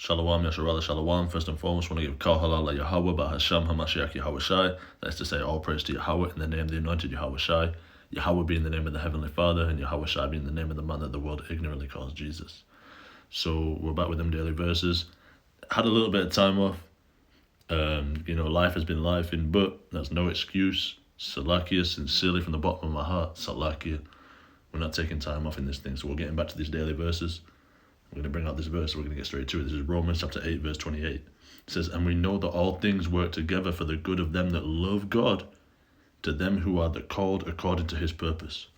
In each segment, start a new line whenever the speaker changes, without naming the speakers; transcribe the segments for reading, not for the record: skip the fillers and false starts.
Shalom, Yasharala, Shalom. First and foremost, I want to give Kal Halal Yahweh, Bahasham, Hamashiach, Yahweh Shai. That is to say, all praise to Yahweh in the name of the anointed Yahweh Shai. Yahweh being the name of the Heavenly Father, and Yahweh Shai being the name of the man that the world ignorantly calls Jesus. So we're back with them daily verses. Had a little bit of time off. Life has been lifing, but that's no excuse. Salakia, sincerely from the bottom of my heart, Salakia. We're not taking time off in this thing, so we're getting back to these daily verses. We're going to bring out this verse, we're going to get straight to it. This is Romans chapter 8, verse 28. It says, and we know that all things work together for the good of them that love God, to them who are the called according to his purpose.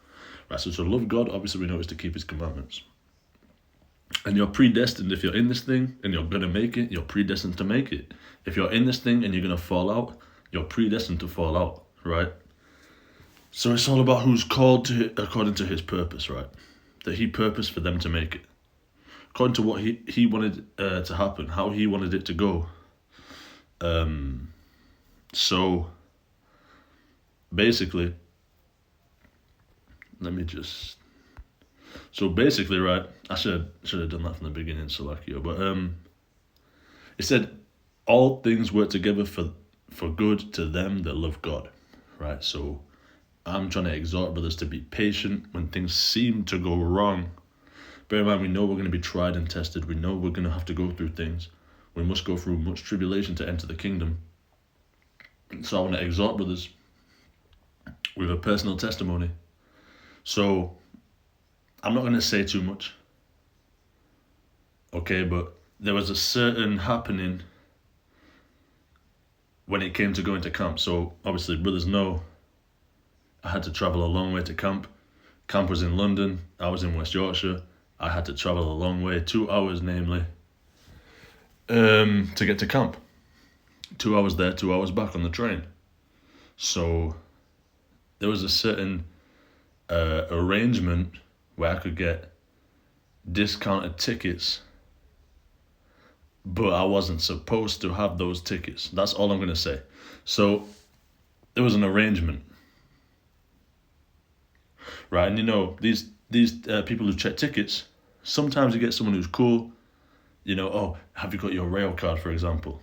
Right, so to love God, obviously we know is to keep his commandments. And you're predestined. If you're in this thing and you're going to make it, you're predestined to make it. If you're in this thing and you're going to fall out, you're predestined to fall out, right? So it's all about who's called to according to his purpose, right? That he purposed for them to make it. According to what he wanted to happen, how he wanted it to go. So basically, right, I should have done that from the beginning, Salakia, but it said all things work together for good to them that love God, right? So I'm trying to exhort brothers to be patient when things seem to go wrong. Bear in mind, we know we're going to be tried and tested. We know we're going to have to go through things. We must go through much tribulation to enter the kingdom. So I want to exhort brothers with a personal testimony. So I'm not going to say too much. Okay, but there was a certain happening when it came to going to camp. So obviously brothers know I had to travel a long way to camp. Camp was in London. I was in West Yorkshire. I had to travel a long way, 2 hours namely, to get to camp. 2 hours there, 2 hours back on the train. So there was a certain arrangement where I could get discounted tickets, but I wasn't supposed to have those tickets. That's all I'm going to say. So there was an arrangement. Right, and these people who check tickets, sometimes you get someone who's cool, oh, have you got your rail card, for example?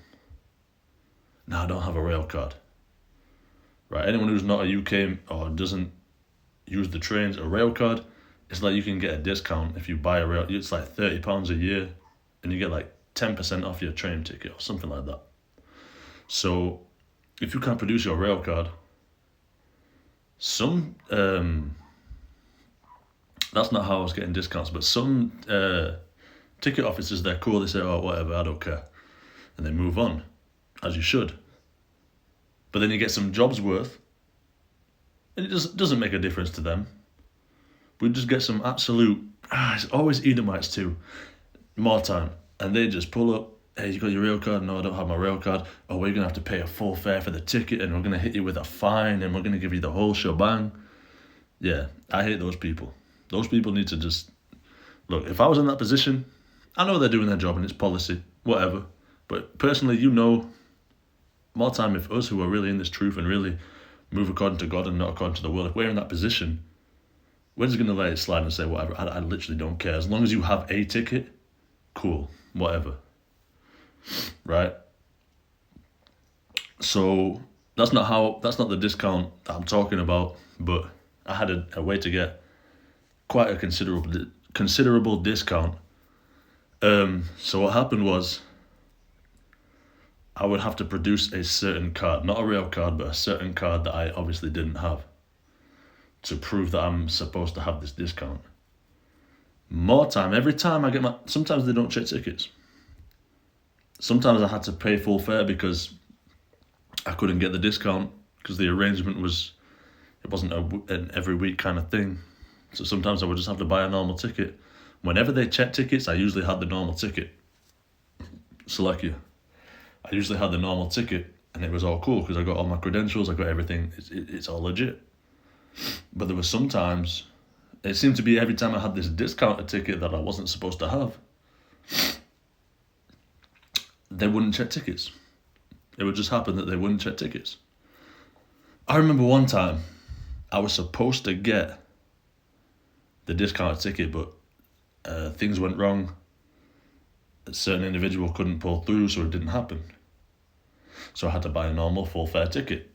No, I don't have a rail card. Right, anyone who's not a UK or doesn't use the trains, a rail card, it's like you can get a discount if you buy a rail, it's like £30 a year, and you get like 10% off your train ticket or something like that. So if you can't produce your rail card, that's not how I was getting discounts, but some ticket officers, they're cool, they say, oh, whatever, I don't care. And they move on, as you should. But then you get some jobs worth, and it doesn't make a difference to them. We just get some absolute, it's always Edomites too, more time. And they just pull up, hey, you got your rail card? No, I don't have my rail card. Oh, we're going to have to pay a full fare for the ticket, and we're going to hit you with a fine, and we're going to give you the whole shebang. Yeah, I hate those people. Those people need to just, look, if I was in that position, I know they're doing their job and it's policy, whatever. But personally, more time if us who are really in this truth and really move according to God and not according to the world, if we're in that position, we're just going to let it slide and say whatever. I literally don't care. As long as you have a ticket, cool, whatever. Right? So that's not the discount that I'm talking about, but I had a way to get quite a considerable discount. So what happened was I would have to produce a certain card, not a rail card, but a certain card that I obviously didn't have to prove that I'm supposed to have this discount. More time, every time I get sometimes they don't check tickets. Sometimes I had to pay full fare because I couldn't get the discount because the arrangement it wasn't an every week kind of thing. So sometimes I would just have to buy a normal ticket. Whenever they check tickets, I usually had the normal ticket. Salakia. I usually had the normal ticket, and it was all cool because I got all my credentials, I got everything. It's all legit. But there were sometimes, it seemed to be every time I had this discounted ticket that I wasn't supposed to have, they wouldn't check tickets. It would just happen that they wouldn't check tickets. I remember one time I was supposed to get the discounted ticket, but things went wrong. a certain individual couldn't pull through, so it didn't happen. So I had to buy a normal full fare ticket.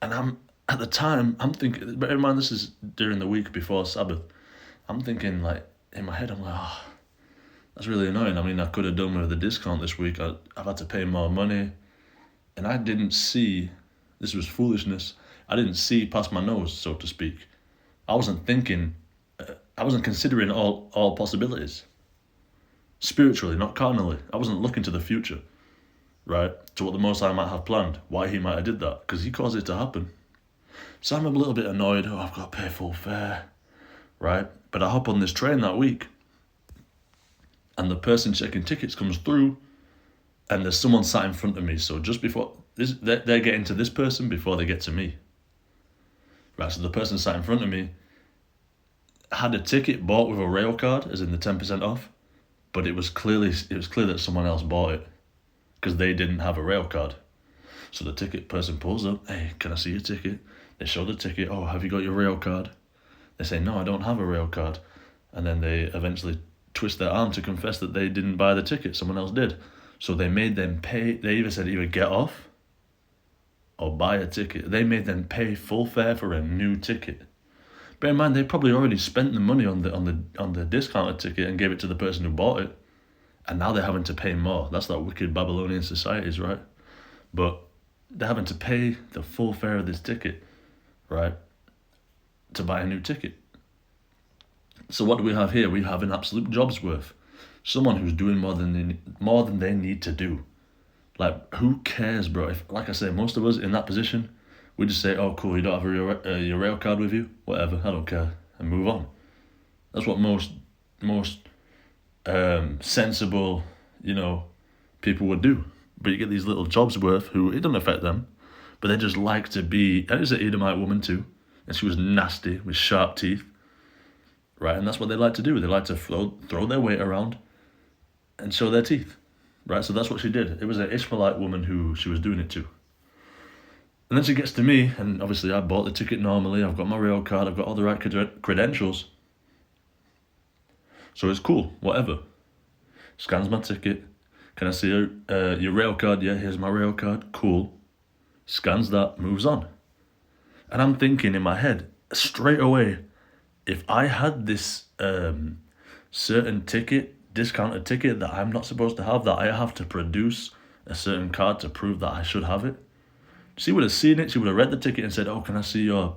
And at the time, I'm thinking, bear in mind this is during the week before Sabbath, I'm thinking like, in my head, I'm like, oh, that's really annoying. I mean, I could have done with the discount this week. I've had to pay more money. And I didn't see, this was foolishness, I didn't see past my nose, so to speak. I wasn't thinking, I wasn't considering all possibilities. Spiritually, not carnally. I wasn't looking to the future, right? To what the Most High might have planned, why he might have did that, because he caused it to happen. So I'm a little bit annoyed, oh, I've got to pay full fare, right? But I hop on this train that week, and the person checking tickets comes through, and there's someone sat in front of me. So just before this, they're getting to this person before they get to me. Right, so the person sat in front of me had a ticket bought with a rail card, as in the 10% off, but it was clear that someone else bought it because they didn't have a rail card. So the ticket person pulls up, hey, can I see your ticket? They show the ticket, oh, have you got your rail card? They say, no, I don't have a rail card. And then they eventually twist their arm to confess that they didn't buy the ticket, someone else did. So they made them pay, they either said get off or buy a ticket. They made them pay full fare for a new ticket. Bear in mind, they probably already spent the money on the discounted ticket and gave it to the person who bought it. And now they're having to pay more. That's that wicked Babylonian societies, right? But they're having to pay the full fare of this ticket, right, to buy a new ticket. So what do we have here? We have an absolute job's worth. Someone who's doing more than they need to do. Like, who cares, bro? If, like I say, most of us in that position, we just say, oh, cool, you don't have your rail card with you? Whatever, I don't care. And move on. That's what most sensible, people would do. But you get these little jobs worth who, it doesn't affect them, but they just like to be, and it's an Edomite woman too, and she was nasty with sharp teeth, right? And that's what they like to do. They like to throw their weight around and show their teeth, right? So that's what she did. It was an Ishmaelite woman who she was doing it to. And then she gets to me, and obviously I bought the ticket normally, I've got my rail card, I've got all the right credentials. So it's cool, whatever. Scans my ticket. Can I see your rail card? Yeah, here's my rail card. Cool. Scans that, moves on. And I'm thinking in my head, straight away, if I had this certain ticket, discounted ticket that I'm not supposed to have, that I have to produce a certain card to prove that I should have it, she would have seen it, she would have read the ticket and said, oh, can I see your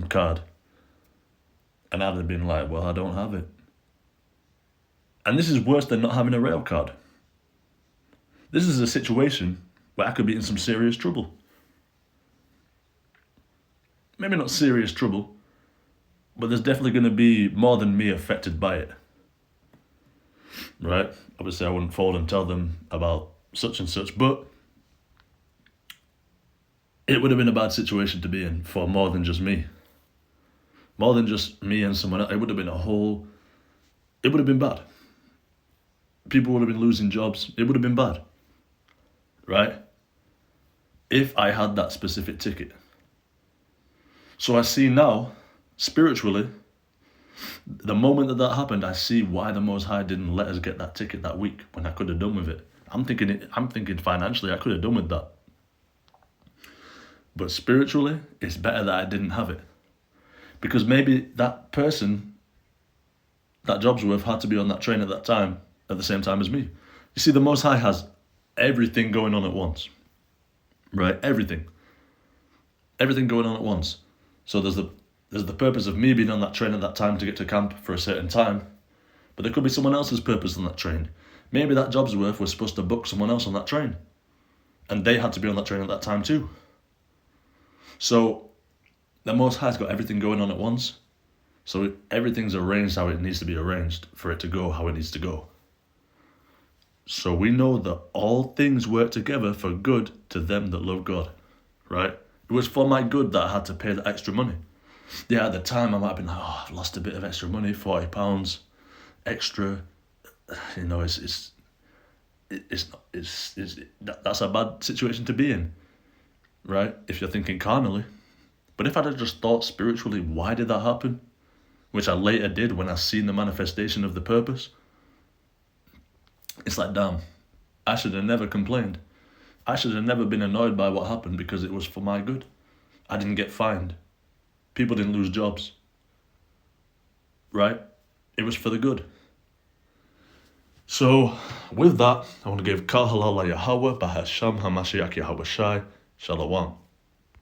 card? And I'd have been like, well, I don't have it. And this is worse than not having a rail card. This is a situation where I could be in some serious trouble. Maybe not serious trouble, but there's definitely going to be more than me affected by it. Right? Obviously, I wouldn't fold and tell them about such and such, but it would have been a bad situation to be in for more than just me. More than just me and someone else. It would have been it would have been bad. People would have been losing jobs. It would have been bad. Right? If I had that specific ticket. So I see now, spiritually, the moment that happened, I see why the Most High didn't let us get that ticket that week when I could have done with it. I'm thinking financially, I could have done with that. But spiritually, it's better that I didn't have it. Because maybe that person, that job's worth, had to be on that train at that time, at the same time as me. You see, the Most High has everything going on at once. Right? Everything going on at once. So there's the purpose of me being on that train at that time to get to camp for a certain time. But there could be someone else's purpose on that train. Maybe that job's worth was supposed to book someone else on that train. And they had to be on that train at that time too. So the Most High's got everything going on at once. So everything's arranged how it needs to be arranged for it to go how it needs to go. So we know that all things work together for good to them that love God, right? It was for my good that I had to pay the extra money. Yeah, at the time I might have been like, oh, I've lost a bit of extra money, £40 extra. That's a bad situation to be in, right? If you're thinking carnally. But if I'd have just thought spiritually, why did that happen? Which I later did when I seen the manifestation of the purpose. It's like, damn, I should have never complained. I should have never been annoyed by what happened because it was for my good. I didn't get fined. People didn't lose jobs. Right? It was for the good. So, with that, I want to give Kal Halal Yahweh B'Hashem HaMashiach Yahweh Shai Shalom.